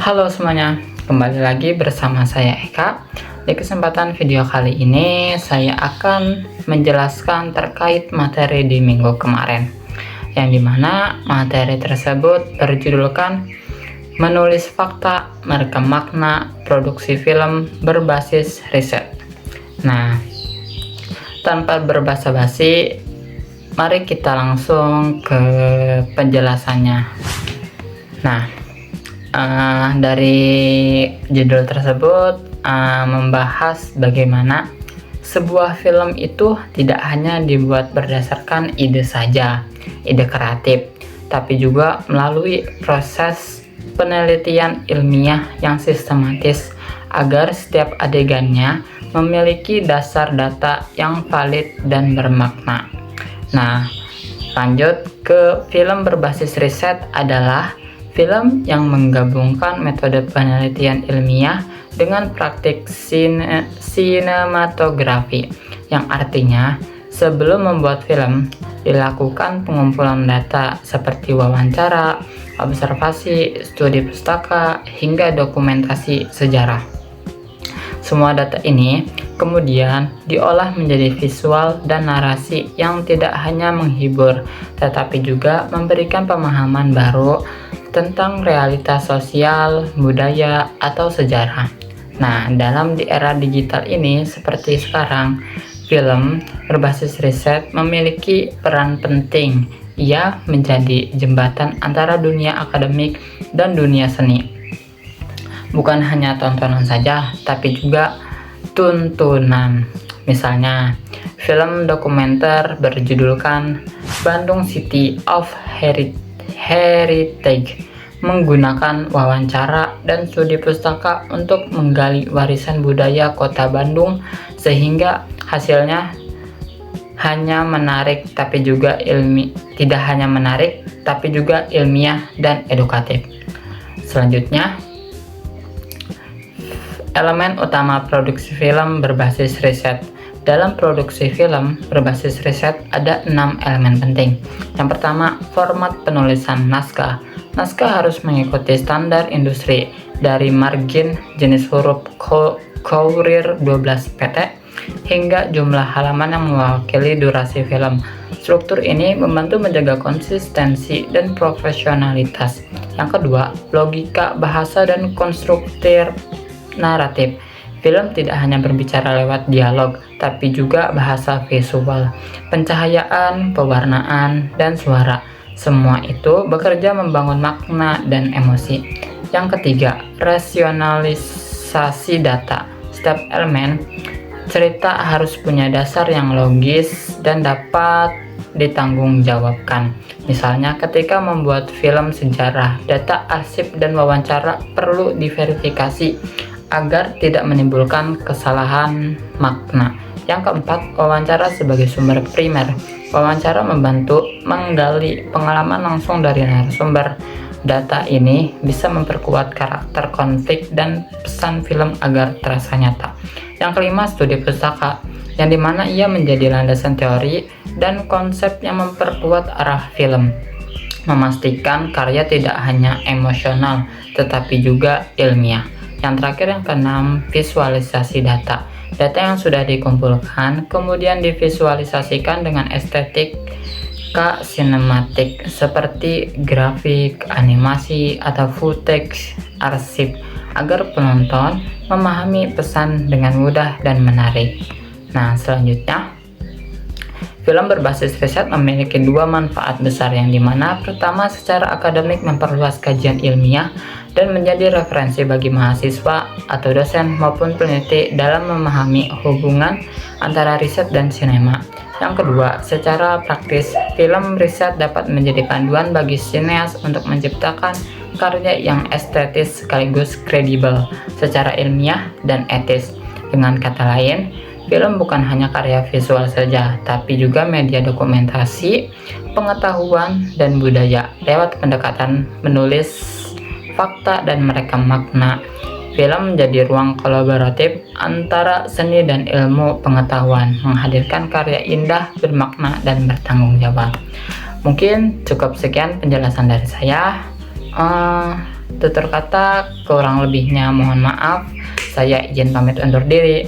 Halo semuanya, kembali lagi bersama saya Eka. Di kesempatan video kali ini saya akan menjelaskan terkait materi di minggu kemarin, yang dimana materi tersebut berjudulkan menulis fakta, merekam makna, produksi film berbasis riset. Nah, tanpa berbasa-basi, mari kita langsung ke penjelasannya. Nah, dari judul tersebut membahas bagaimana sebuah film itu tidak hanya dibuat berdasarkan ide saja, ide kreatif, tapi juga melalui proses penelitian ilmiah yang sistematis agar setiap adegannya memiliki dasar data yang valid dan bermakna. Nah, lanjut ke film berbasis riset adalah film yang menggabungkan metode penelitian ilmiah dengan praktik sinematografi, yang artinya sebelum membuat film dilakukan pengumpulan data seperti wawancara, observasi, studi pustaka, hingga dokumentasi sejarah. Semua data ini kemudian diolah menjadi visual dan narasi yang tidak hanya menghibur, tetapi juga memberikan pemahaman baru tentang realitas sosial, budaya, atau sejarah. Nah, dalam di era digital ini seperti sekarang, film berbasis riset memiliki peran penting. Ia menjadi jembatan antara dunia akademik dan dunia seni. Bukan hanya tontonan saja, tapi juga tuntunan. Misalnya, film dokumenter berjudulkan Bandung City of Heritage menggunakan wawancara dan studi pustaka untuk menggali warisan budaya kota Bandung, sehingga hasilnya hanya menarik tapi juga tidak hanya menarik tapi juga ilmiah dan edukatif. Selanjutnya, elemen utama produksi film berbasis riset. Dalam produksi film berbasis riset ada 6 elemen penting. Yang pertama, format penulisan naskah. Naskah harus mengikuti standar industri, dari margin jenis huruf Courier 12 pt hingga jumlah halaman yang mewakili durasi film. Struktur ini membantu menjaga konsistensi dan profesionalitas. Yang kedua, logika bahasa dan konstruktif naratif. Film tidak hanya berbicara lewat dialog, tapi juga bahasa visual, pencahayaan, pewarnaan, dan suara. Semua itu bekerja membangun makna dan emosi. Yang ketiga, rasionalisasi data. Setiap elemen cerita harus punya dasar yang logis dan dapat ditanggungjawabkan. Misalnya, ketika membuat film sejarah, data arsip dan wawancara perlu diverifikasi agar tidak menimbulkan kesalahan makna. Yang keempat, wawancara sebagai sumber primer. Wawancara membantu menggali pengalaman langsung dari narasumber. Data ini bisa memperkuat karakter, konflik, dan pesan film agar terasa nyata. Yang kelima, studi pustaka, yang dimana ia menjadi landasan teori dan konsep yang memperkuat arah film, memastikan karya tidak hanya emosional tetapi juga ilmiah. Yang terakhir, yang keenam, visualisasi data. Data yang sudah dikumpulkan kemudian divisualisasikan dengan estetika sinematik seperti grafik, animasi, atau footage arsip agar penonton memahami pesan dengan mudah dan menarik. Nah, selanjutnya, film berbasis riset memiliki dua manfaat besar, yang dimana pertama, secara akademik memperluas kajian ilmiah dan menjadi referensi bagi mahasiswa atau dosen maupun peneliti dalam memahami hubungan antara riset dan sinema. Yang kedua, secara praktis, film riset dapat menjadi panduan bagi sineas untuk menciptakan karya yang estetis sekaligus kredibel secara ilmiah dan etis. Dengan kata lain, film bukan hanya karya visual saja, tapi juga media dokumentasi, pengetahuan, dan budaya. Lewat pendekatan menulis fakta dan merekam makna, film menjadi ruang kolaboratif antara seni dan ilmu pengetahuan, menghadirkan karya indah, bermakna, dan bertanggung jawab. Mungkin cukup sekian penjelasan dari saya. Tutur kata kurang lebihnya mohon maaf. Saya izin pamit undur diri.